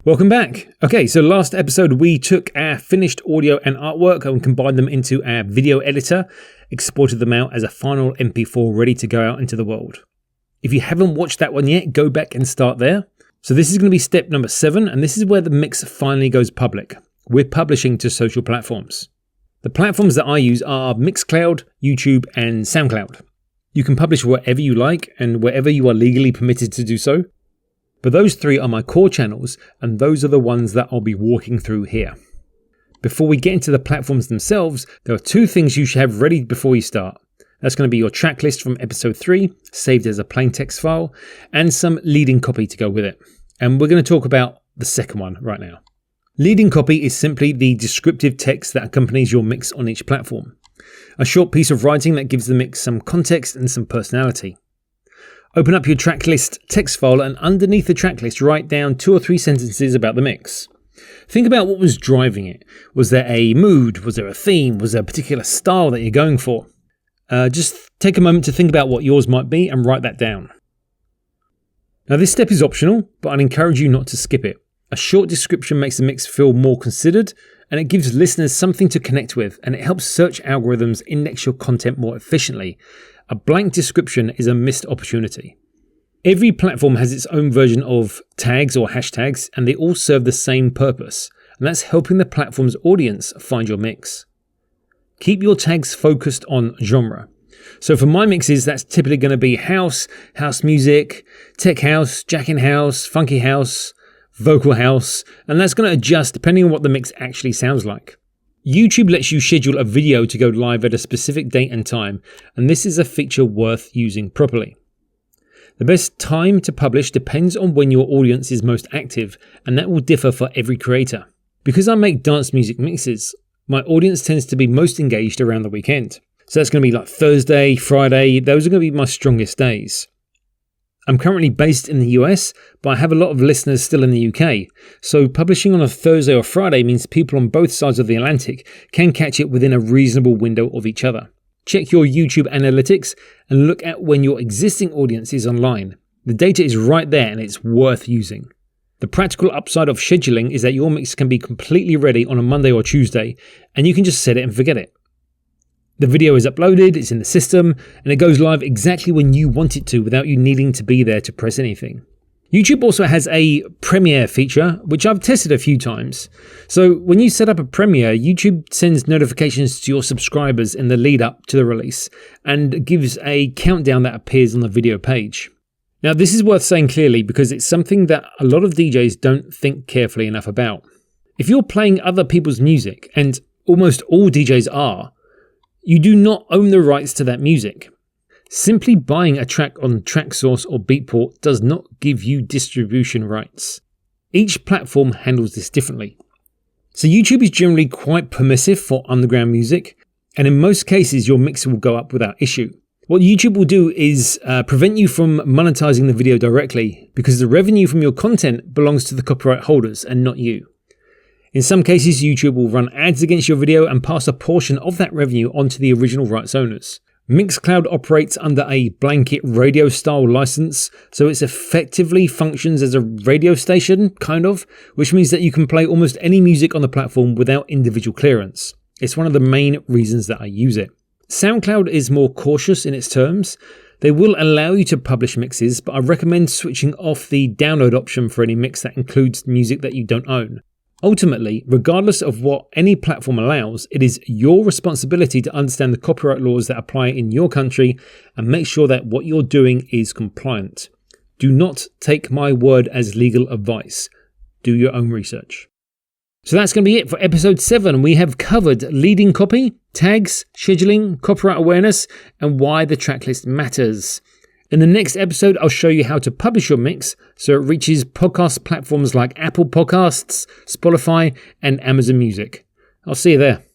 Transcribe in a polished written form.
Welcome back. Okay, so last episode we took our finished audio and artwork and combined them into our video editor, exported them out as a final MP4 ready to go out into the world. If you haven't watched that one yet, go back and start there. So this is going to be step number 7, and this is where the mix finally goes public. We're publishing to social platforms. The platforms that I use are Mixcloud, YouTube, and SoundCloud. You can publish wherever you like and wherever you are legally permitted to do so. But those 3 are my core channels, and those are the ones that I'll be walking through here. Before we get into the platforms themselves, there are 2 things you should have ready before you start. That's going to be your track list from episode 3, saved as a plain text file, and some leading copy to go with it. And we're going to talk about the second one right now. Leading copy is simply the descriptive text that accompanies your mix on each platform. A short piece of writing that gives the mix some context and some personality. Open up your tracklist text file and underneath the tracklist write down 2 or 3 sentences about the mix. Think about what was driving it. Was there a mood? Was there a theme? Was there a particular style that you're going for? Just take a moment to think about what yours might be and write that down. Now this step is optional, but I'd encourage you not to skip it. A short description makes the mix feel more considered, and it gives listeners something to connect with, and it helps search algorithms index your content more efficiently. A blank description is a missed opportunity. Every platform has its own version of tags or hashtags, and they all serve the same purpose, and that's helping the platform's audience find your mix. Keep your tags focused on genre. So for my mixes, that's typically going to be house, house music, tech house, jackin' house, funky house, vocal house, and that's going to adjust depending on what the mix actually sounds like. YouTube lets you schedule a video to go live at a specific date and time, and this is a feature worth using properly. The best time to publish depends on when your audience is most active, and that will differ for every creator. Because I make dance music mixes, my audience tends to be most engaged around the weekend. So that's going to be like Thursday, Friday, those are going to be my strongest days. I'm currently based in the US, but I have a lot of listeners still in the UK. So publishing on a Thursday or Friday means people on both sides of the Atlantic can catch it within a reasonable window of each other. Check your YouTube analytics and look at when your existing audience is online. The data is right there and it's worth using. The practical upside of scheduling is that your mix can be completely ready on a Monday or Tuesday, and you can just set it and forget it. The video is uploaded, it's in the system, and it goes live exactly when you want it to without you needing to be there to press anything. YouTube also has a premiere feature, which I've tested a few times. So when you set up a premiere, YouTube sends notifications to your subscribers in the lead up to the release and gives a countdown that appears on the video page. Now this is worth saying clearly because it's something that a lot of DJs don't think carefully enough about. If you're playing other people's music, and almost all DJs are, you do not own the rights to that music. Simply buying a track on TrackSource or Beatport does not give you distribution rights. Each platform handles this differently. So YouTube is generally quite permissive for underground music, and in most cases your mix will go up without issue. What YouTube will do is prevent you from monetizing the video directly because the revenue from your content belongs to the copyright holders and not you. In some cases, YouTube will run ads against your video and pass a portion of that revenue onto the original rights owners. Mixcloud operates under a blanket radio style license, so it effectively functions as a radio station, kind of, which means that you can play almost any music on the platform without individual clearance. It's one of the main reasons that I use it. SoundCloud is more cautious in its terms. They will allow you to publish mixes, but I recommend switching off the download option for any mix that includes music that you don't own. Ultimately, regardless of what any platform allows, it is your responsibility to understand the copyright laws that apply in your country and make sure that what you're doing is compliant. Do not take my word as legal advice. Do your own research. So that's going to be it for episode 7. We have covered leading copy, tags, scheduling, copyright awareness, and why the tracklist matters. In the next episode, I'll show you how to publish your mix so it reaches podcast platforms like Apple Podcasts, Spotify, and Amazon Music. I'll see you there.